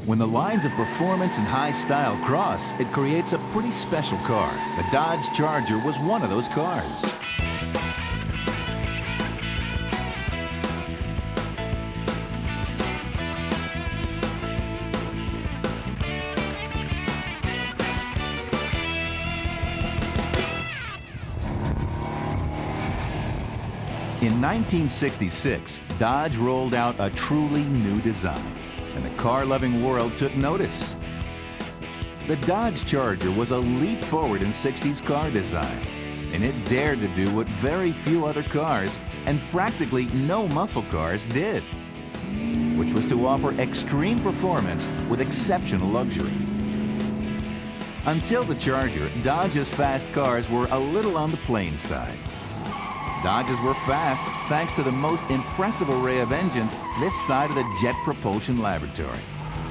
When the lines of performance and high style cross, it creates a pretty special car. The Dodge Charger was one of those cars. In 1966, Dodge rolled out a truly new design, and the car-loving world took notice. The Dodge Charger was a leap forward in 60s car design, and it dared to do what very few other cars, and practically no muscle cars, did, which was to offer extreme performance with exceptional luxury. Until the Charger, Dodge's fast cars were a little on the plain side. Dodges were fast thanks to the most impressive array of engines this side of the jet propulsion laboratory.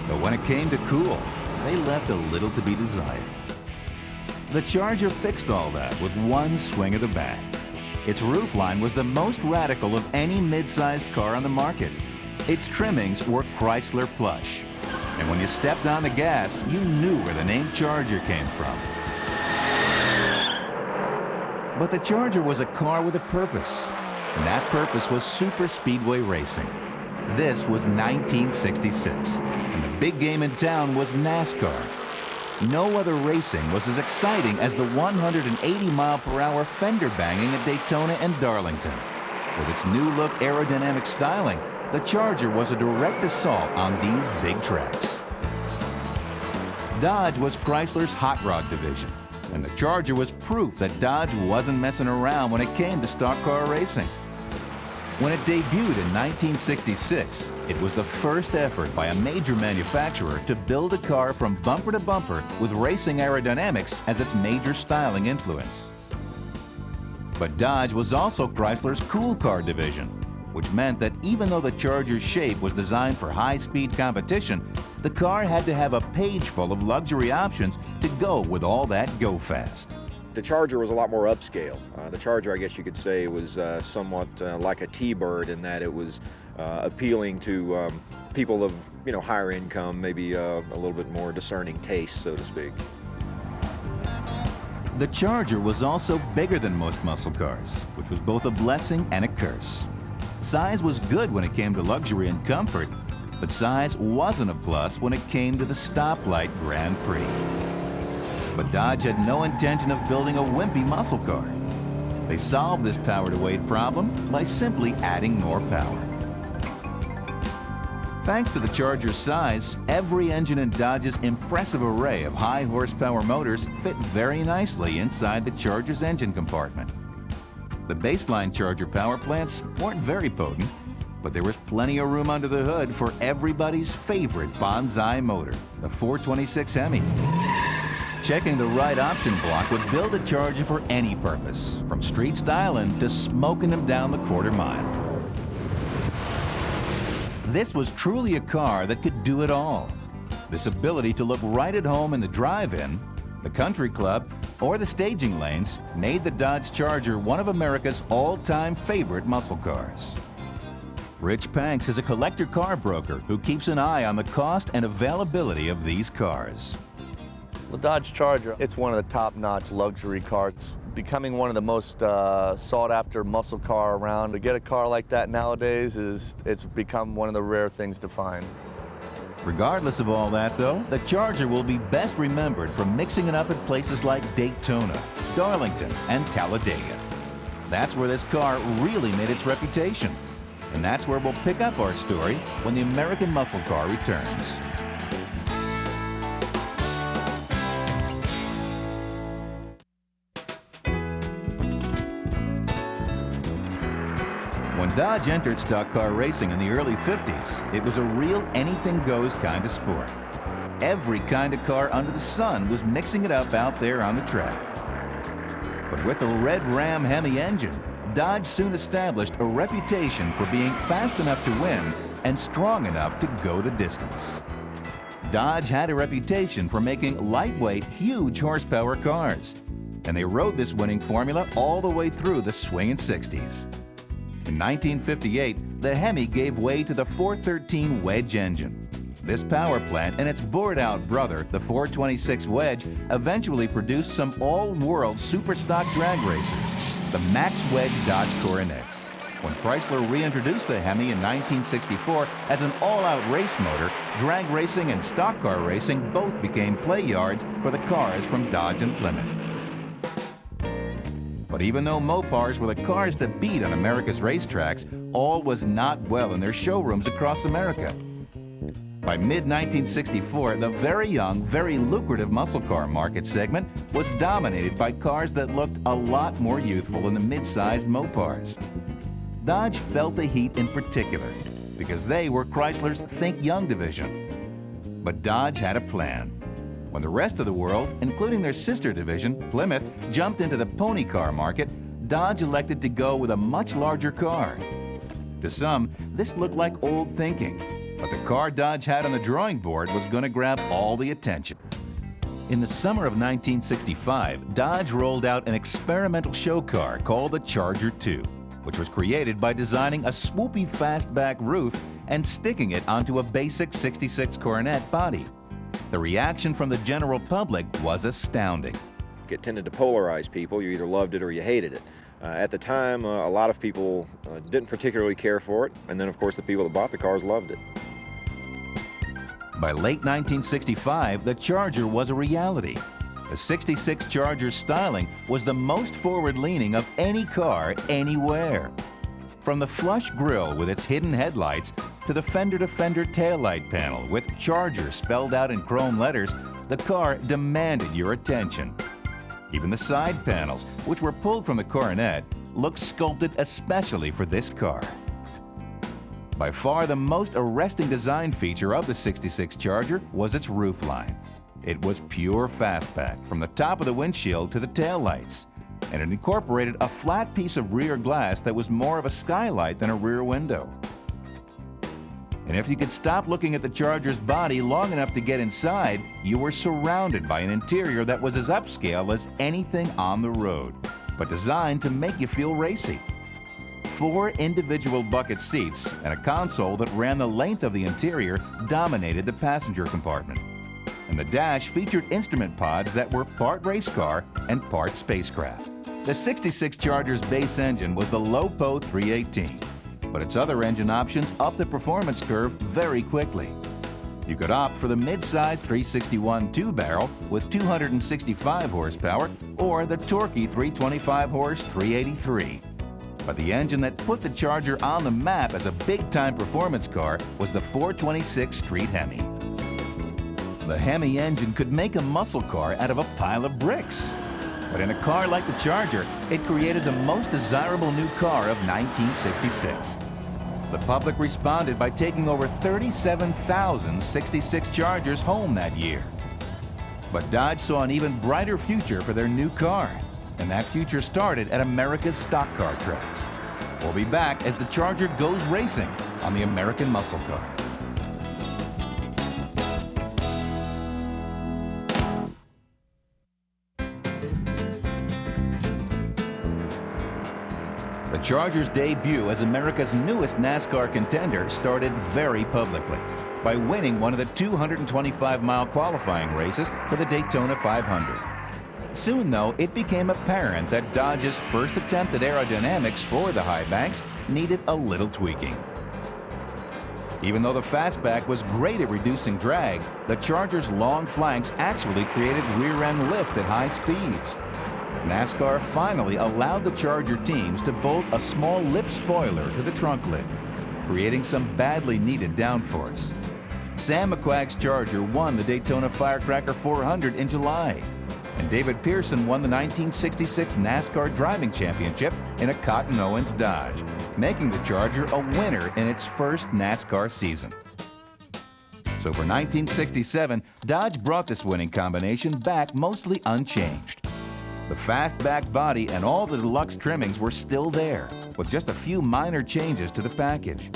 But when it came to cool, they left a little to be desired. The Charger fixed all that with one swing of the bat. Its roofline was the most radical of any mid-sized car on the market. Its trimmings were Chrysler plush. And when you stepped on the gas, you knew where the name Charger came from. But the Charger was a car with a purpose, and that purpose was super speedway racing. This was 1966, and the big game in town was NASCAR. No other racing was as exciting as the 180-mile-per-hour fender banging at Daytona and Darlington. With its new look aerodynamic styling, the Charger was a direct assault on these big tracks. Dodge was Chrysler's hot rod division, and the Charger was proof that Dodge wasn't messing around when it came to stock car racing. When it debuted in 1966, it was the first effort by a major manufacturer to build a car from bumper to bumper with racing aerodynamics as its major styling influence. But Dodge was also Chrysler's cool car division, which meant that even though the Charger's shape was designed for high-speed competition, the car had to have a page full of luxury options to go with all that go-fast. The Charger was a lot more upscale. The Charger, I guess you could say, was somewhat like a T-Bird in that it was appealing to people of higher income, maybe a little bit more discerning taste, so to speak. The Charger was also bigger than most muscle cars, which was both a blessing and a curse. Size was good when it came to luxury and comfort, but size wasn't a plus when it came to the stoplight Grand Prix. But Dodge had no intention of building a wimpy muscle car. They solved this power-to-weight problem by simply adding more power. Thanks to the Charger's size, every engine in Dodge's impressive array of high-horsepower motors fit very nicely inside the Charger's engine compartment. The baseline Charger power plants weren't very potent, but there was plenty of room under the hood for everybody's favorite bonsai motor, the 426 Hemi. Checking the right option block would build a Charger for any purpose, from street styling to smoking them down the quarter mile. This was truly a car that could do it all. This ability to look right at home in the drive-in, the country club, or the staging lanes made the Dodge Charger one of America's all-time favorite muscle cars. Rich Panks is a collector car broker who keeps an eye on the cost and availability of these cars. The Dodge Charger, it's one of the top-notch luxury cars, becoming one of the most sought-after muscle car around. To get a car like that nowadays, it's become one of the rare things to find. Regardless of all that, though, the Charger will be best remembered for mixing it up at places like Daytona, Darlington, and Talladega. That's where this car really made its reputation. And that's where we'll pick up our story when the American muscle car returns. When Dodge entered stock car racing in the early 50s, it was a real anything-goes kind of sport. Every kind of car under the sun was mixing it up out there on the track. But with the red Ram Hemi engine, Dodge soon established a reputation for being fast enough to win and strong enough to go the distance. Dodge had a reputation for making lightweight, huge horsepower cars, and they rode this winning formula all the way through the swinging 60s. In 1958, the Hemi gave way to the 413 Wedge engine. This power plant and its bored-out brother, the 426 Wedge, eventually produced some all-world super stock drag racers, the Max Wedge Dodge Coronets. When Chrysler reintroduced the Hemi in 1964 as an all-out race motor, drag racing and stock car racing both became play yards for the cars from Dodge and Plymouth. But even though Mopars were the cars to beat on America's racetracks, all was not well in their showrooms across America. By mid-1964, the very young, very lucrative muscle car market segment was dominated by cars that looked a lot more youthful than the mid-sized Mopars. Dodge felt the heat in particular because they were Chrysler's Think Young division. But Dodge had a plan. When the rest of the world, including their sister division, Plymouth, jumped into the pony car market, Dodge elected to go with a much larger car. To some, this looked like old thinking, but the car Dodge had on the drawing board was going to grab all the attention. In the summer of 1965, Dodge rolled out an experimental show car called the Charger II, which was created by designing a swoopy fastback roof and sticking it onto a basic 66 Coronet body. The reaction from the general public was astounding. It tended to polarize people. You either loved it or you hated it. At the time, a lot of people didn't particularly care for it, and then of course the people that bought the cars loved it. By late 1965, the Charger was a reality. The 66 Charger's styling was the most forward-leaning of any car anywhere. From the flush grille with its hidden headlights to the fender-to-fender taillight panel with Charger spelled out in chrome letters, the car demanded your attention. Even the side panels, which were pulled from the Coronet, looked sculpted especially for this car. By far the most arresting design feature of the 66 Charger was its roofline. It was pure fastback from the top of the windshield to the taillights, and it incorporated a flat piece of rear glass that was more of a skylight than a rear window. And if you could stop looking at the Charger's body long enough to get inside, you were surrounded by an interior that was as upscale as anything on the road, but designed to make you feel racy. 4 individual bucket seats and a console that ran the length of the interior dominated the passenger compartment. And the dash featured instrument pods that were part race car and part spacecraft. The 66 Charger's base engine was the LoPo 318, but its other engine options upped the performance curve very quickly. You could opt for the mid-size 361 two-barrel with 265 horsepower or the torquey 325-horse 383. But the engine that put the Charger on the map as a big-time performance car was the 426 Street Hemi. The Hemi engine could make a muscle car out of a pile of bricks. But in a car like the Charger, it created the most desirable new car of 1966. The public responded by taking over 37,000 66 Chargers home that year. But Dodge saw an even brighter future for their new car, and that future started at America's stock car tracks. We'll be back as the Charger goes racing on the American muscle car. The Charger's debut as America's newest NASCAR contender started very publicly by winning one of the 225-mile qualifying races for the Daytona 500. Soon, though, it became apparent that Dodge's first attempt at aerodynamics for the high banks needed a little tweaking. Even though the fastback was great at reducing drag, the Charger's long flanks actually created rear-end lift at high speeds. NASCAR finally allowed the Charger teams to bolt a small lip spoiler to the trunk lid, creating some badly needed downforce. Sam McQuagg's Charger won the Daytona Firecracker 400 in July, and David Pearson won the 1966 NASCAR Driving Championship in a Cotton Owens Dodge, making the Charger a winner in its first NASCAR season. So for 1967, Dodge brought this winning combination back mostly unchanged. The fastback body and all the deluxe trimmings were still there, with just a few minor changes to the package.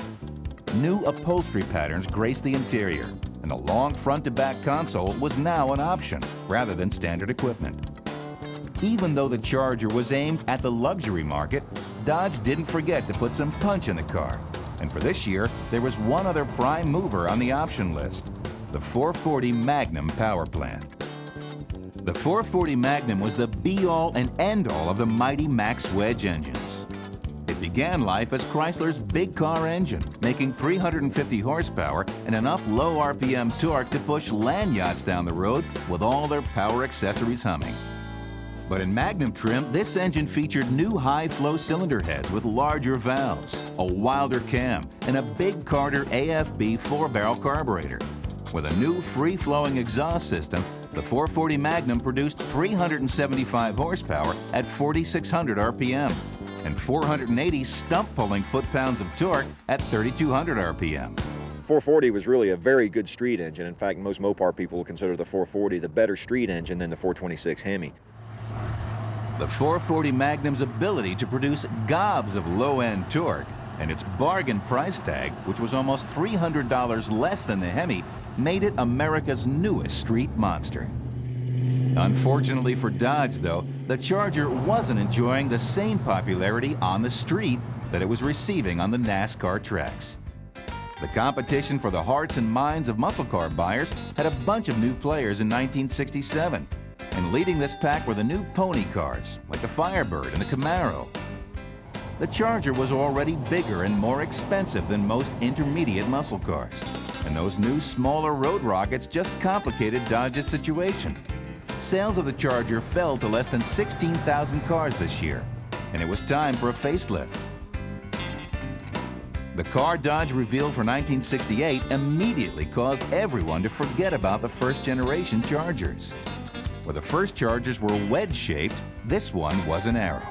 New upholstery patterns graced the interior, and the long front-to-back console was now an option rather than standard equipment. Even though the Charger was aimed at the luxury market, Dodge didn't forget to put some punch in the car And for this year, there was one other prime mover on the option list, the 440 Magnum power plant. The 440 Magnum was the be-all and end-all of the mighty Max Wedge engines. It began life as Chrysler's big car engine, making 350 horsepower and enough low RPM torque to push land yachts down the road with all their power accessories humming. But in Magnum trim, this engine featured new high-flow cylinder heads with larger valves, a wilder cam, and a big Carter AFB 4-barrel carburetor. With a new free-flowing exhaust system, the 440 Magnum produced 375 horsepower at 4,600 RPM and 480 stump-pulling foot-pounds of torque at 3,200 RPM. 440 was really a very good street engine. In fact, most Mopar people will consider the 440 the better street engine than the 426 Hemi. The 440 Magnum's ability to produce gobs of low-end torque and its bargain price tag, which was almost $300 less than the Hemi, made it America's newest street monster. Unfortunately for Dodge, though, the Charger wasn't enjoying the same popularity on the street that it was receiving on the NASCAR tracks. The competition for the hearts and minds of muscle car buyers had a bunch of new players in 1967, and leading this pack were the new pony cars, like the Firebird and the Camaro. The Charger was already bigger and more expensive than most intermediate muscle cars, and those new, smaller road rockets just complicated Dodge's situation. Sales of the Charger fell to less than 16,000 cars this year, and it was time for a facelift. The car Dodge revealed for 1968 immediately caused everyone to forget about the first-generation Chargers. Where the first Chargers were wedge-shaped, this one was an arrow.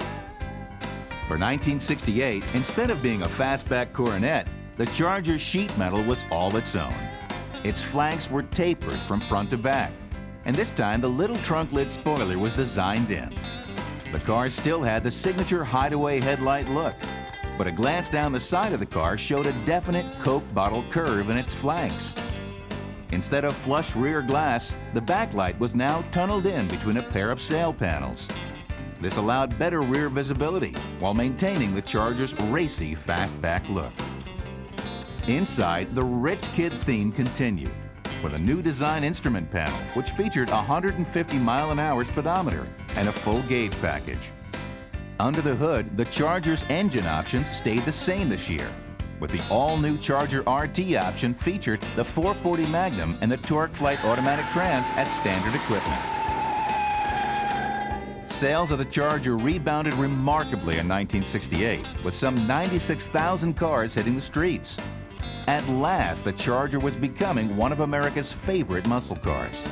For 1968, instead of being a fastback coronet, the Charger's sheet metal was all its own. Its flanks were tapered from front to back, and this time the little trunk lid spoiler was designed in. The car still had the signature hideaway headlight look, but a glance down the side of the car showed a definite Coke bottle curve in its flanks. Instead of flush rear glass, the backlight was now tunneled in between a pair of sail panels. This allowed better rear visibility while maintaining the Charger's racy fastback look. Inside, the rich kid theme continued with a new design instrument panel which featured a 150-mile-an-hour speedometer and a full gauge package. Under the hood, the Charger's engine options stayed the same this year, with the all-new Charger RT option featured the 440 Magnum and the TorqueFlite automatic trans as standard equipment. Sales of the Charger rebounded remarkably in 1968, with some 96,000 cars hitting the streets. At last, the Charger was becoming one of America's favorite muscle cars.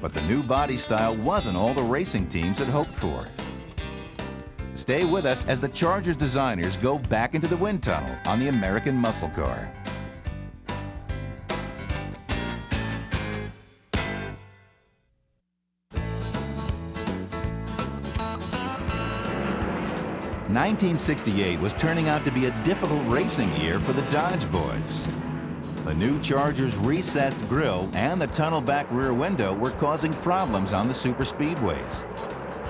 But the new body style wasn't all the racing teams had hoped for. Stay with us as the Charger's designers go back into the wind tunnel on the American muscle car. '68 was turning out to be a difficult racing year for the Dodge boys. The new Charger's recessed grille and the tunnel back rear window were causing problems on the superspeedways.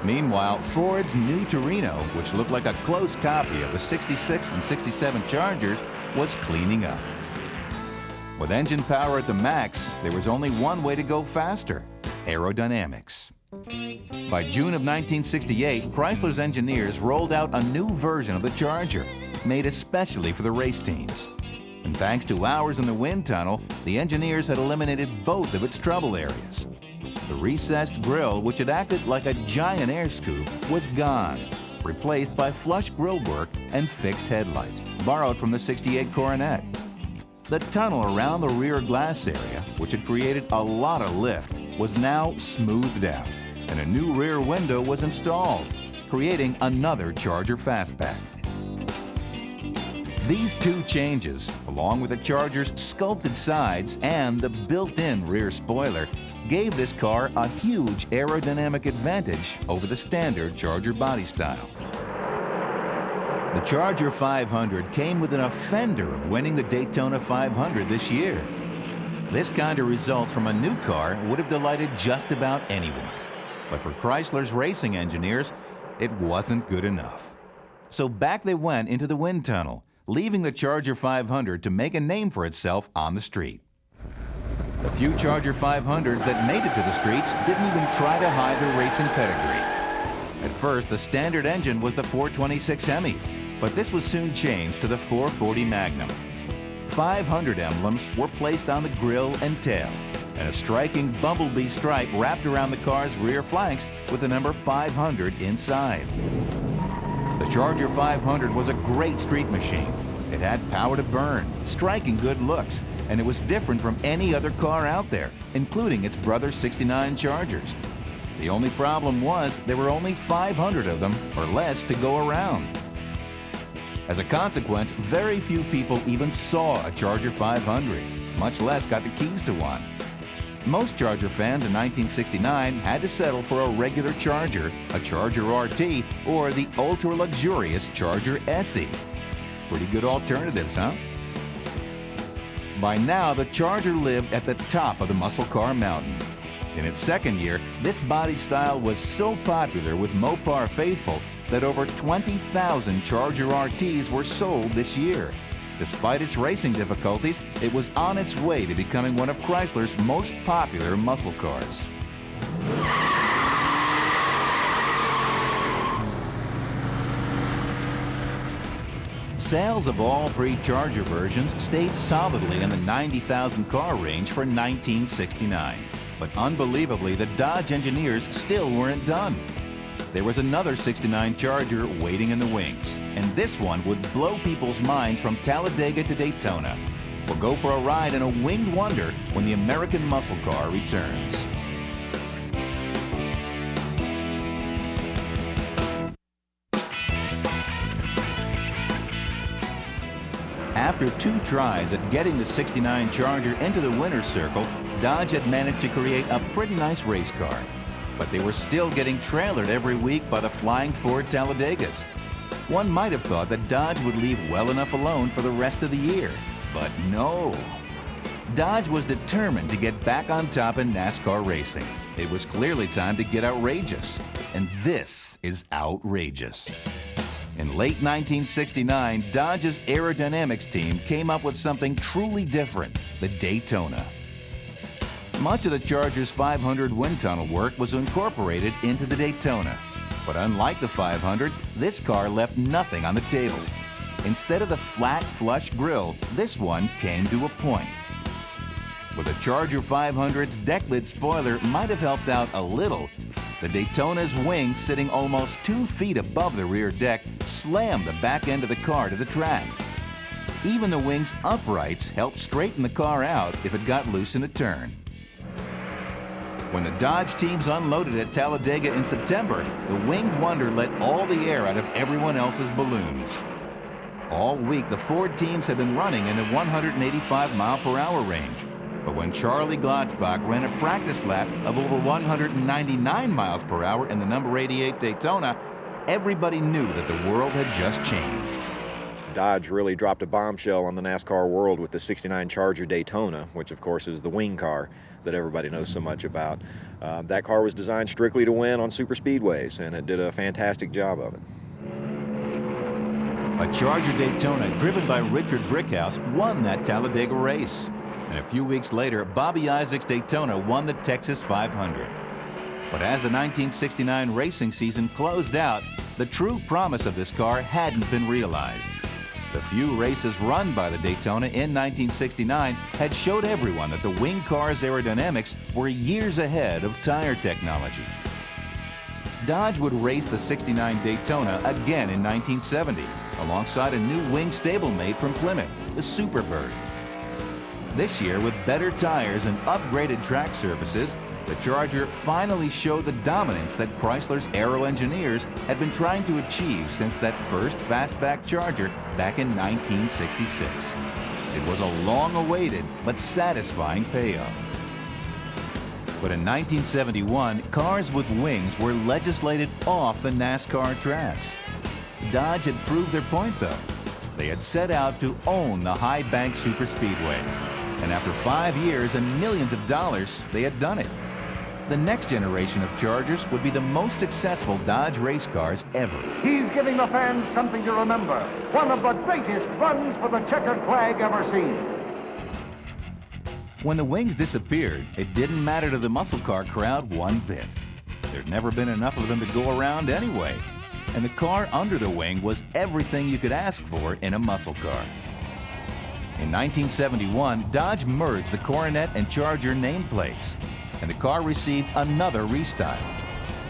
Meanwhile, Ford's new Torino, which looked like a close copy of the '66 and '67 Chargers, was cleaning up. With engine power at the max, there was only one way to go faster: aerodynamics. By June of 1968, Chrysler's engineers rolled out a new version of the Charger, made especially for the race teams. And thanks to hours in the wind tunnel, the engineers had eliminated both of its trouble areas. The recessed grille, which had acted like a giant air scoop, was gone, replaced by flush grille work and fixed headlights, borrowed from the '68 Coronet. The tunnel around the rear glass area, which had created a lot of lift, was now smoothed out, and a new rear window was installed, creating another Charger fastback. These two changes, along with the Charger's sculpted sides and the built-in rear spoiler, gave this car a huge aerodynamic advantage over the standard Charger body style. The Charger 500 came within a fender of winning the Daytona 500 this year. This kind of result from a new car would have delighted just about anyone. But for Chrysler's racing engineers, it wasn't good enough. So back they went into the wind tunnel, leaving the Charger 500 to make a name for itself on the street. The few Charger 500s that made it to the streets didn't even try to hide their racing pedigree. At first, the standard engine was the 426 Hemi, but this was soon changed to the 440 Magnum. 500 emblems were placed on the grille and tail, and a striking bumblebee stripe wrapped around the car's rear flanks with the number 500 inside. The Charger 500 was a great street machine. It had power to burn, striking good looks, and it was different from any other car out there, including its brother 69 Chargers. The only problem was there were only 500 of them or less to go around. As a consequence, very few people even saw a Charger 500, much less got the keys to one. Most Charger fans in 1969 had to settle for a regular Charger, a Charger RT, or the ultra-luxurious Charger SE. Pretty good alternatives, huh? By now, the Charger lived at the top of the muscle car mountain. In its second year, this body style was so popular with Mopar faithful that over 20,000 Charger RTs were sold this year. Despite its racing difficulties, it was on its way to becoming one of Chrysler's most popular muscle cars. Sales of all three Charger versions stayed solidly in the 90,000 car range for 1969. But unbelievably, the Dodge engineers still weren't done. There was another 69 Charger waiting in the wings, and this one would blow people's minds from Talladega to Daytona. We'll go for a ride in a winged wonder when the American muscle car returns. After 2 tries at getting the 69 Charger into the winner's circle, Dodge had managed to create a pretty nice race car. But they were still getting trailered every week by the flying Ford Talladegas. One might have thought that Dodge would leave well enough alone for the rest of the year, but no. Dodge was determined to get back on top in NASCAR racing. It was clearly time to get outrageous, and this is outrageous. In late 1969, Dodge's aerodynamics team came up with something truly different, the Daytona. Much of the Charger's 500 wind tunnel work was incorporated into the Daytona. But unlike the 500, this car left nothing on the table. Instead of the flat, flush grille, this one came to a point. With the Charger 500's deck lid spoiler might have helped out a little, the Daytona's wing sitting almost 2 feet above the rear deck slammed the back end of the car to the track. Even the wing's uprights helped straighten the car out if it got loose in a turn. When the Dodge teams unloaded at Talladega in September, the winged wonder let all the air out of everyone else's balloons. All week, the Ford teams had been running in the 185-mile-per-hour range. But when Charlie Glotzbach ran a practice lap of over 199 miles per hour in the number 88 Daytona, everybody knew that the world had just changed. Dodge really dropped a bombshell on the NASCAR world with the 69 Charger Daytona, which of course is the wing car that everybody knows so much about. That car was designed strictly to win on super speedways, and it did a fantastic job of it. A Charger Daytona driven by Richard Brickhouse won that Talladega race. And a few weeks later, Bobby Isaac's Daytona won the Texas 500. But as the 1969 racing season closed out, the true promise of this car hadn't been realized. The few races run by the Daytona in 1969 had showed everyone that the wing car's aerodynamics were years ahead of tire technology. Dodge would race the 69 Daytona again in 1970, alongside a new wing stablemate from Plymouth, the Superbird. This year, with better tires and upgraded track surfaces, the Charger finally showed the dominance that Chrysler's aero engineers had been trying to achieve since that first fastback Charger back in 1966. It was a long-awaited but satisfying payoff. But in 1971, cars with wings were legislated off the NASCAR tracks. Dodge had proved their point, though. They had set out to own the high-bank superspeedways, and after 5 years and millions of dollars, they had done it. The next generation of Chargers would be the most successful Dodge race cars ever. He's giving the fans something to remember. One of the greatest runs for the checkered flag ever seen. When the wings disappeared, it didn't matter to the muscle car crowd one bit. There'd never been enough of them to go around anyway. And the car under the wing was everything you could ask for in a muscle car. In 1971, Dodge merged the Coronet and Charger nameplates, and the car received another restyle.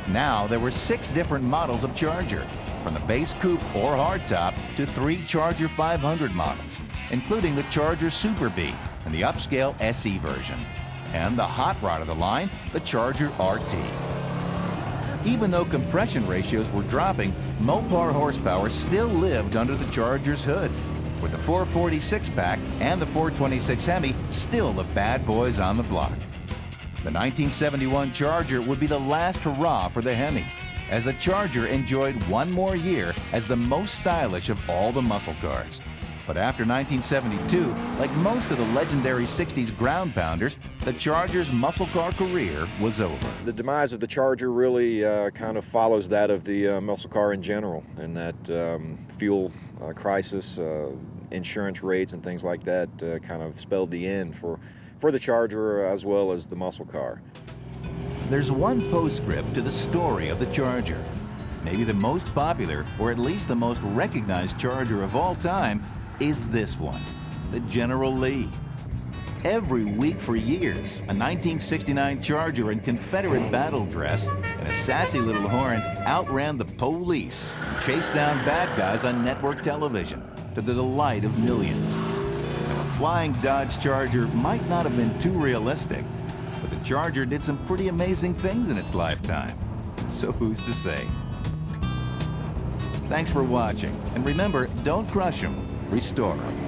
Now there were 6 different models of Charger, from the base coupe or hardtop to 3 Charger 500 models, including the Charger Super B and the upscale SE version, and the hot rod of the line, the Charger RT. Even though compression ratios were dropping, Mopar horsepower still lived under the Charger's hood, with the 440 pack and the 426 Hemi still the bad boys on the block. The 1971 Charger would be the last hurrah for the Hemi, as the Charger enjoyed one more year as the most stylish of all the muscle cars. But after 1972, like most of the legendary 60s ground pounders, the Charger's muscle car career was over. The demise of the Charger really kind of follows that of the muscle car in general, and that fuel crisis, insurance rates and things like that kind of spelled the end for the Charger as well as the muscle car. There's one postscript to the story of the Charger. Maybe the most popular, or at least the most recognized Charger of all time, is this one, the General Lee. Every week for years, a 1969 Charger in Confederate battle dress and a sassy little horn outran the police and chased down bad guys on network television to the delight of millions. And a flying Dodge Charger might not have been too realistic, but the Charger did some pretty amazing things in its lifetime. So who's to say? Thanks for watching, and remember, don't crush them, restore them.